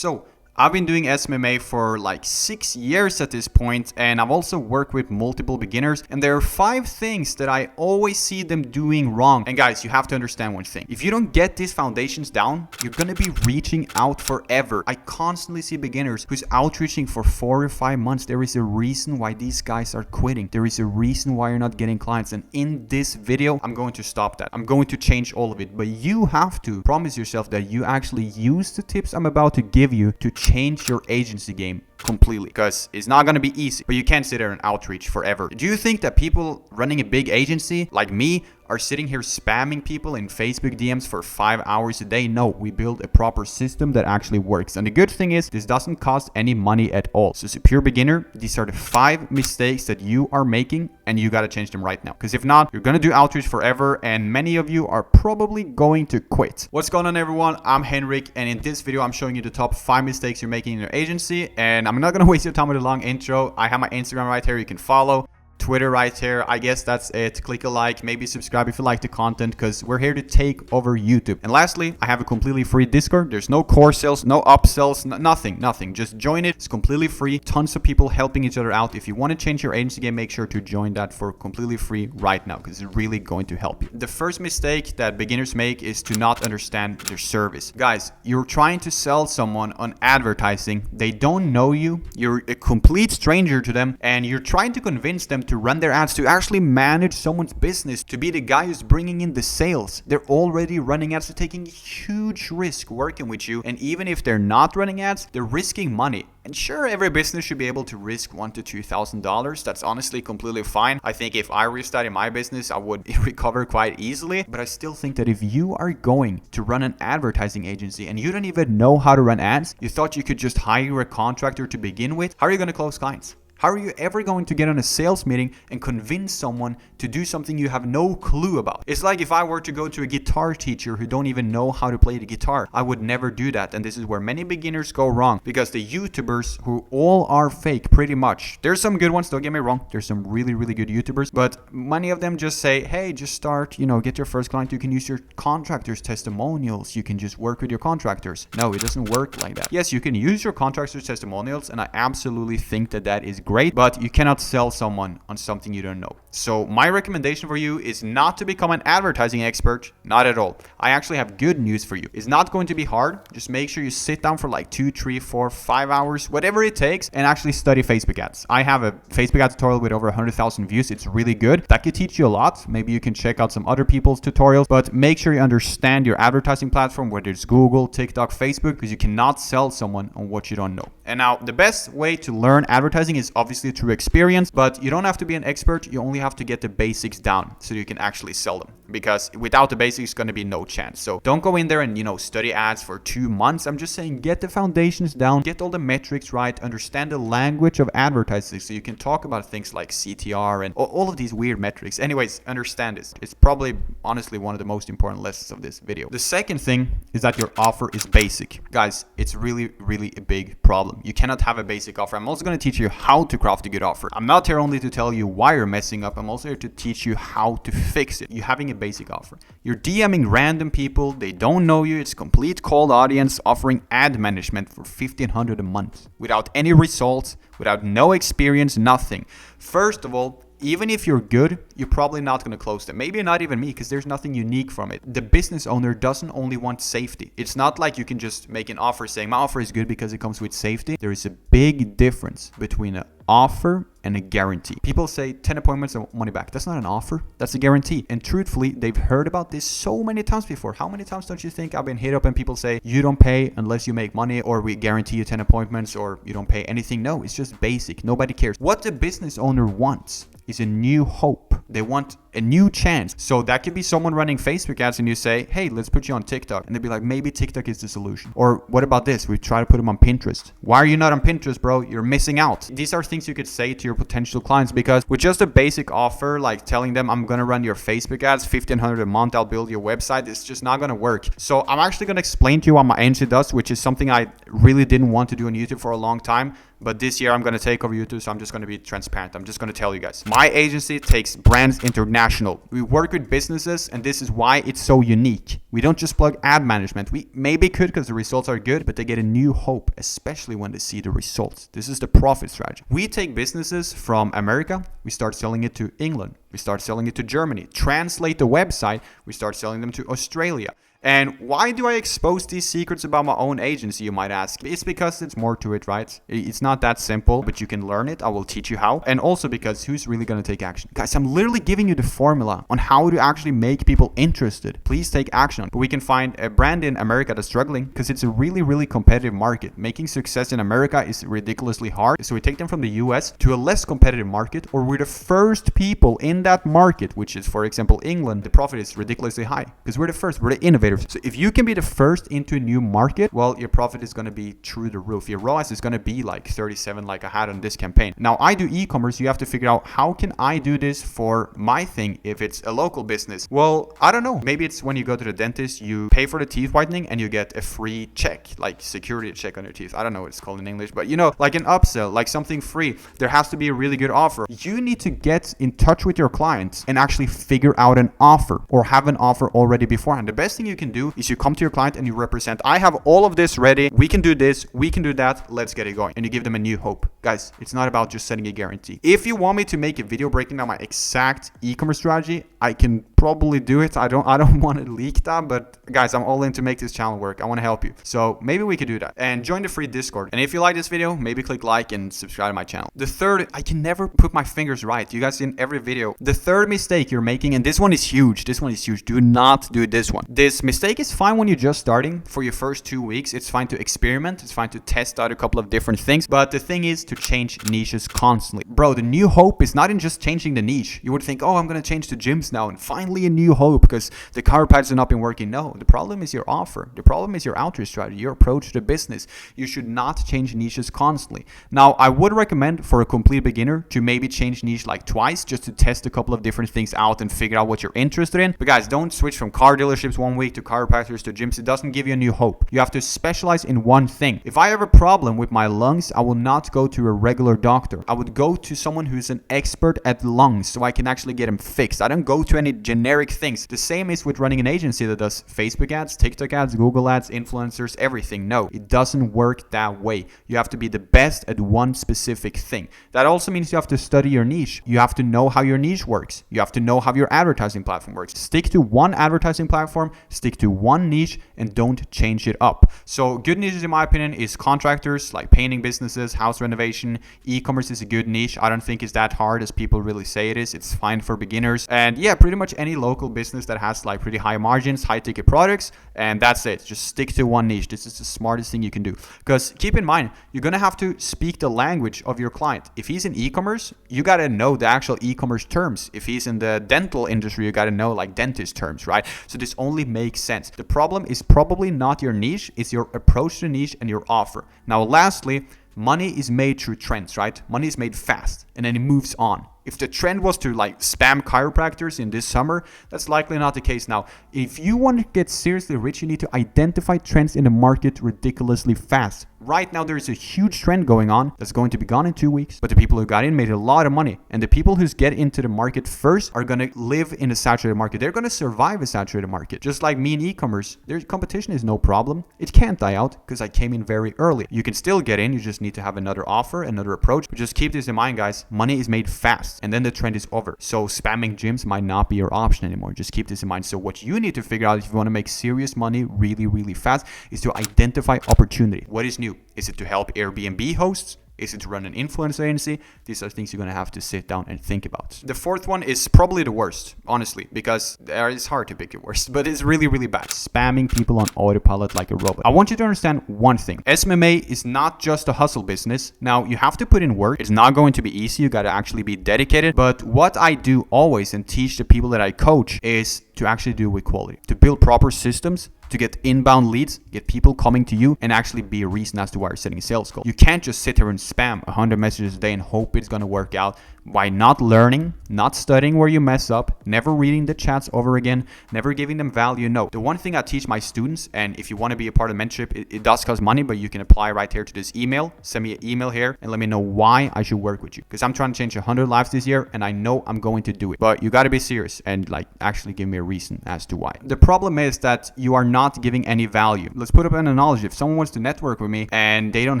So I've been doing SMMA for like 6 years at this point, and I've also worked with multiple beginners, and there are 5 things that I always see them doing wrong. And guys, you have to understand one thing. If you don't get these foundations down, you're gonna be reaching out forever. I constantly see beginners who's outreaching for 4 or 5 months. There is a reason why these guys are quitting. There is a reason why you're not getting clients. And in this video, I'm going to stop that. I'm going to change all of it. But you have to promise yourself that you actually use the tips I'm about to give you to change your agency game completely, because it's not going to be easy, but you can't sit there and outreach forever. Do you think that people running a big agency like me are sitting here spamming people in Facebook DMs for 5 hours a day? No, we build a proper system that actually works. And the good thing is this doesn't cost any money at all. So as a pure beginner, these are the 5 mistakes that you are making, and you got to change them right now, because if not, you're going to do outreach forever, and many of you are probably going to quit. What's going on, everyone? I'm Henrik, and in this video I'm showing you the top 5 mistakes you're making in your agency. And I'm not going to waste your time with a long intro. I have my Instagram right here, you can follow. Twitter right here. I guess that's it. Click a like, maybe subscribe if you like the content, because we're here to take over YouTube. And lastly, I have a completely free Discord. There's no core sales, no upsells, nothing. Just join it. It's completely free. Tons of people helping each other out. If you want to change your agency game, make sure to join that for completely free right now, because it's really going to help you. The first mistake that beginners make is to not understand their service. Guys, you're trying to sell someone on advertising. They don't know you. You're a complete stranger to them, and you're trying to convince them to run their ads, to actually manage someone's business, to be the guy who's bringing in the sales. They're already running ads, they're taking a huge risk working with you. And even if they're not running ads, they're risking money. And sure, every business should be able to risk $1,000 to $2,000. That's honestly completely fine. I think if I risked that in my business, I would recover quite easily. But I still think that if you are going to run an advertising agency and you don't even know how to run ads, you thought you could just hire a contractor to begin with, how are you going to close clients? How are you ever going to get on a sales meeting and convince someone to do something you have no clue about? It's like if I were to go to a guitar teacher who don't even know how to play the guitar. I would never do that. And this is where many beginners go wrong, because the YouTubers, who all are fake pretty much. There's some good ones, don't get me wrong. There's some really good YouTubers, but many of them just say, hey, just start, get your first client. You can use your contractors' testimonials. You can just work with your contractors. No, it doesn't work like that. Yes, you can use your contractors' testimonials, and I absolutely think that that is great, but you cannot sell someone on something you don't know. So my recommendation for you is not to become an advertising expert, not at all. I actually have good news for you. It's not going to be hard. Just make sure you sit down for like 2, 3, 4, 5 hours, whatever it takes, and actually study Facebook ads. I have a Facebook ad tutorial with over 100,000 views. It's really good. That could teach you a lot. Maybe you can check out some other people's tutorials, but make sure you understand your advertising platform, whether it's Google, TikTok, Facebook, because you cannot sell someone on what you don't know. And now the best way to learn advertising is obviously through experience, but you don't have to be an expert. You only have to get the basics down so you can actually sell them, because without the basics, it's going to be no chance. So don't go in there and, study ads for 2 months. I'm just saying, get the foundations down, get all the metrics right, understand the language of advertising so you can talk about things like CTR and all of these weird metrics. Anyways, understand this. It's probably honestly one of the most important lessons of this video. The second thing is that your offer is basic. Guys, it's really a big problem. You cannot have a basic offer. I'm also going to teach you how to craft a good offer. I'm not here only to tell you why you're messing up. I'm also here to teach you how to fix it. You're having a basic offer. You're DMing random people. They don't know you. It's complete cold audience, offering ad management for $1,500 a month without any results, without no experience, nothing. First of all, even if you're good, you're probably not going to close them. Maybe not even me, because there's nothing unique from it. The business owner doesn't only want safety. It's not like you can just make an offer saying my offer is good because it comes with safety. There is a big difference between an offer and a guarantee. People say 10 appointments and money back. That's not an offer. That's a guarantee. And truthfully, they've heard about this so many times before. How many times don't you think I've been hit up and people say, you don't pay unless you make money, or we guarantee you 10 appointments, or you don't pay anything? No, it's just basic. Nobody cares. What the business owner wants is a new hope. They want a new chance. So that could be someone running Facebook ads and you say, hey, let's put you on TikTok. And they'd be like, maybe TikTok is the solution. Or what about this? We try to put them on Pinterest. Why are you not on Pinterest, bro? You're missing out. These are things you could say to your potential clients, because with just a basic offer, like telling them I'm going to run your Facebook ads, $1,500 a month, I'll build your website, it's just not going to work. So I'm actually going to explain to you what my agency does, which is something I really didn't want to do on YouTube for a long time. But this year I'm going to take over YouTube, so I'm just going to be transparent. I'm just going to tell you guys. My agency takes brands international international. We work with businesses, and this is why it's so unique. We don't just plug ad management. We maybe could because the results are good, but they get a new hope, especially when they see the results. This is the profit strategy. We take businesses from America, we start selling it to England, we start selling it to Germany, translate the website, we start selling them to Australia. And why do I expose these secrets about my own agency, you might ask? It's because it's more to it, right? It's not that simple, but you can learn it. I will teach you how. And also because who's really going to take action? Guys, I'm literally giving you the formula on how to actually make people interested. Please take action on it. We can find a brand in America that's struggling because it's a really, really competitive market. Making success in America is ridiculously hard. So we take them from the US to a less competitive market, or we're the first people in that market, which is, for example, England. The profit is ridiculously high because we're the first, we're the innovators. So if you can be the first into a new market, well, your profit is going to be through the roof. Your ROAS is going to be like 37 like I had on this campaign. Now, I do e-commerce. You have to figure out how can I do this for my thing if it's a local business? Well, I don't know. Maybe it's when you go to the dentist, you pay for the teeth whitening and you get a free check, like security check on your teeth. I don't know what it's called in English, but you know, like an upsell, like something free. There has to be a really good offer. You need to get in touch with your clients and actually figure out an offer or have an offer already beforehand. The best thing you can do is you come to your client and you represent, I have all of this ready. We can do this. We can do that. Let's get it going. And you give them a new hope. Guys, it's not about just setting a guarantee. If you want me to make a video breaking down my exact e-commerce strategy, I can probably do it. I don't want to leak that, but guys, I'm all in to make this channel work. I want to help you. So maybe we could do that. And join the free Discord. And if you like this video, maybe click like and subscribe to my channel. The third, I can never put my fingers right. You guys in every video. The third mistake you're making, and this one is huge. This one is huge. Do not do this one. This mistake is fine when you're just starting. For your first 2 weeks, it's fine to experiment. It's fine to test out a couple of different things. But the thing is to change niches constantly. Bro, the new hope is not in just changing the niche. You would think, oh, I'm going to change to gyms now and finally a new hope because the chiropractors have not been working. No, the problem is your offer. The problem is your outreach strategy, your approach to the business. You should not change niches constantly. Now, I would recommend for a complete beginner to maybe change niche like twice just to test a couple of different things out and figure out what you're interested in. But guys, don't switch from car dealerships 1 week to chiropractors to gyms. It doesn't give you a new hope. You have to specialize in one thing. If I have a problem with my lungs, I will not go to a regular doctor. I would go to someone who's an expert at lungs so I can actually get them fixed. I don't go to any generic things. The same is with running an agency that does Facebook ads, TikTok ads, Google ads, influencers, everything. No, it doesn't work that way. You have to be the best at one specific thing. That also means you have to study your niche. You have to know how your niche works. You have to know how your advertising platform works. Stick to one advertising platform, stick to one niche, and don't change it up. So good niches in my opinion is contractors, like painting businesses, house renovation. E-commerce is a good niche. I don't think it's that hard as people really say it is. It's fine for beginners. And yeah, pretty much any local business that has like pretty high margins, high ticket products, and that's it. Just stick to one niche. This is the smartest thing you can do. Because keep in mind, you're gonna have to speak the language of your client. If he's in e-commerce, you gotta know the actual e-commerce terms. If he's in the dental industry, you gotta know like dentist terms, right? So this only makes sense. The problem is probably not your niche, it's your approach to the niche and your offer. Now, lastly, money is made through trends, right? Money is made fast and then it moves on. If the trend was to like spam chiropractors in this summer, that's likely not the case now. If you want to get seriously rich, you need to identify trends in the market ridiculously fast. Right now, there's a huge trend going on that's going to be gone in 2 weeks, but the people who got in made a lot of money. And the people who get into the market first are going to live in a saturated market. They're going to survive a saturated market. Just like me in e-commerce, their competition is no problem. It can't die out because I came in very early. You can still get in. You just need to have another offer, another approach. But just keep this in mind, guys. Money is made fast and then the trend is over. So spamming gyms might not be your option anymore. Just keep this in mind. So what you need to figure out if you want to make serious money really, really fast is to identify opportunity. What is new? Is it to help Airbnb hosts? Is it to run an influencer agency? These are things you're going to have to sit down and think about. The fourth one is probably the worst, honestly, because it's hard to pick the worst, but it's really, really bad. Spamming people on autopilot like a robot. I want you to understand one thing. SMMA is not just a hustle business. Now, you have to put in work. It's not going to be easy. You got to actually be dedicated. But what I do always and teach the people that I coach is to actually do with quality, to build proper systems to get inbound leads, get people coming to you, and actually be a reason as to why you're setting a sales goal. You can't just sit here and spam 100 messages a day and hope it's going to work out by not learning, not studying where you mess up, never reading the chats over again, never giving them value. No, the one thing I teach my students, and if you want to be a part of mentorship, it does cost money, but you can apply right here to this email. Send me an email here and let me know why I should work with you, because I'm trying to change 100 lives this year and I know I'm going to do it. But you got to be serious and like actually give me a reason as to why. The problem is that you are not giving any value. Let's put up an analogy. If someone wants to network with me and they don't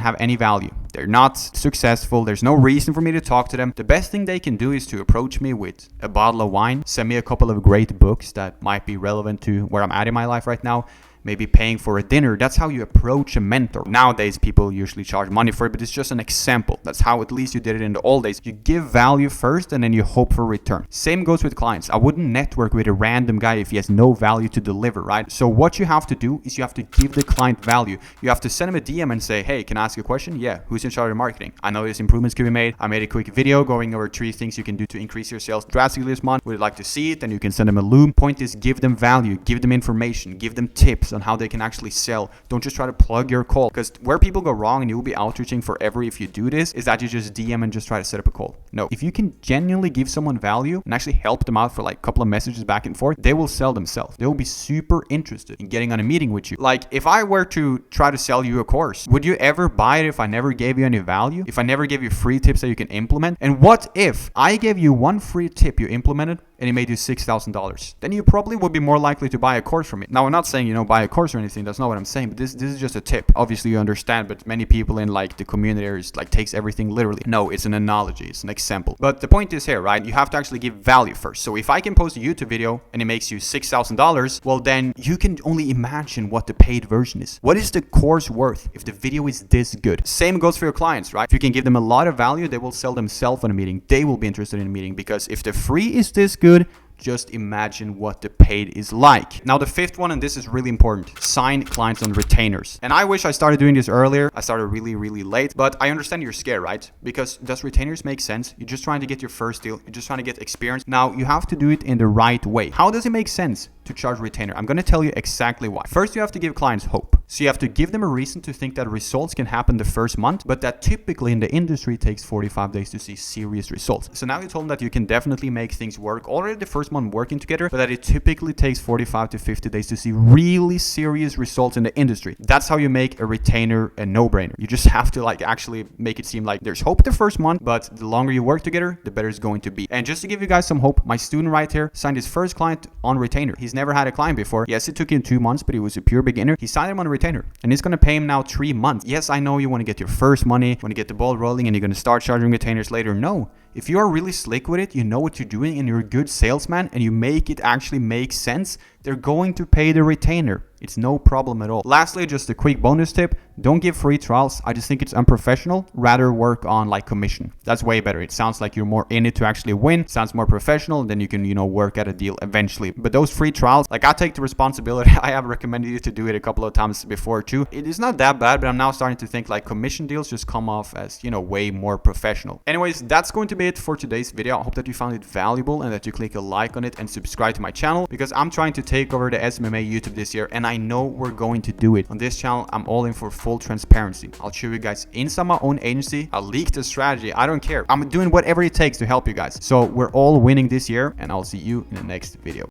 have any value, they're not successful, there's no reason for me to talk to them, the best thing they can do is to approach me with a bottle of wine, send me a couple of great books that might be relevant to where I'm at in my life right now, maybe paying for a dinner. That's how you approach a mentor. Nowadays, people usually charge money for it, but it's just an example. That's how at least you did it in the old days. You give value first and then you hope for return. Same goes with clients. I wouldn't network with a random guy if he has no value to deliver, right? So what you have to do is you have to give the client value. You have to send him a DM and say, hey, can I ask you a question? Yeah, who's in charge of marketing? I know there's improvements can be made. I made a quick video going over 3 things you can do to increase your sales drastically this month. Would you like to see it? Then you can send them a loop. Point is, give them value, give them information, give them tips on how they can actually sell. Don't just try to plug your call, because where people go wrong, and you will be outreaching forever if you do this, is that you just DM and just try to set up a call. No, if you can genuinely give someone value and actually help them out for like a couple of messages back and forth, they will sell themselves. They will be super interested in getting on a meeting with you. Like if I were to try to sell you a course, would you ever buy it if I never gave you any value? If I never gave you free tips that you can implement? And what if I gave you one free tip you implemented and it made you $6,000? Then you probably would be more likely to buy a course from me. Now, I'm not saying, buy a course or anything. That's not what I'm saying. But this is just a tip. Obviously, you understand, but many people in like the community is like takes everything literally. No, it's an analogy. It's an example. But the point is here, right? You have to actually give value first. So if I can post a YouTube video and it makes you $6,000, well, then you can only imagine what the paid version is. What is the course worth if the video is this good? Same goes for your clients, right? If you can give them a lot of value, they will sell themselves on a meeting. They will be interested in a meeting, because if the free is this good, just imagine what the paid is like. Now the 5th one, and this is really important, sign clients on retainers. And I wish I started doing this earlier. I started really late, but I understand you're scared, right? Because does retainers make sense? You're just trying to get your first deal. You're just trying to get experience. Now you have to do it in the right way. How does it make sense to charge retainer? I'm going to tell you exactly why. First, you have to give clients hope. So you have to give them a reason to think that results can happen the first month, but that typically in the industry takes 45 days to see serious results. So now you told them that you can definitely make things work already the first month working together, but that it typically takes 45 to 50 days to see really serious results in the industry. That's how you make a retainer a no-brainer. You just have to actually make it seem like there's hope the first month, but the longer you work together, the better it's going to be. And just to give you guys some hope, my student right here signed his first client on retainer. He's never had a client before. Yes, it took him 2 months, but he was a pure beginner. He signed him on a retainer, and it's going to pay him now 3 months. Yes, I know you want to get your first money, want to get the ball rolling, and you're going to start charging retainers later. No. If you are really slick with it, you know what you're doing, and you're a good salesman, and you make it actually make sense, they're going to pay the retainer. It's no problem at all. Lastly, just a quick bonus tip. Don't give free trials. I just think it's unprofessional. Rather work on commission. That's way better. It sounds like you're more in it to actually win. Sounds more professional. Then you can, work at a deal eventually. But those free trials, I take the responsibility. I have recommended you to do it a couple of times before too. It is not that bad, but I'm now starting to think commission deals just come off as, way more professional. Anyways, that's going to be it for today's video. I hope that you found it valuable and that you click a like on it and subscribe to my channel, because I'm trying to take over the SMMA YouTube this year, and I know we're going to do it. On this channel, I'm all in for full transparency. I'll show you guys inside my own agency. I'll leak the strategy. I don't care. I'm doing whatever it takes to help you guys. So we're all winning this year, and I'll see you in the next video.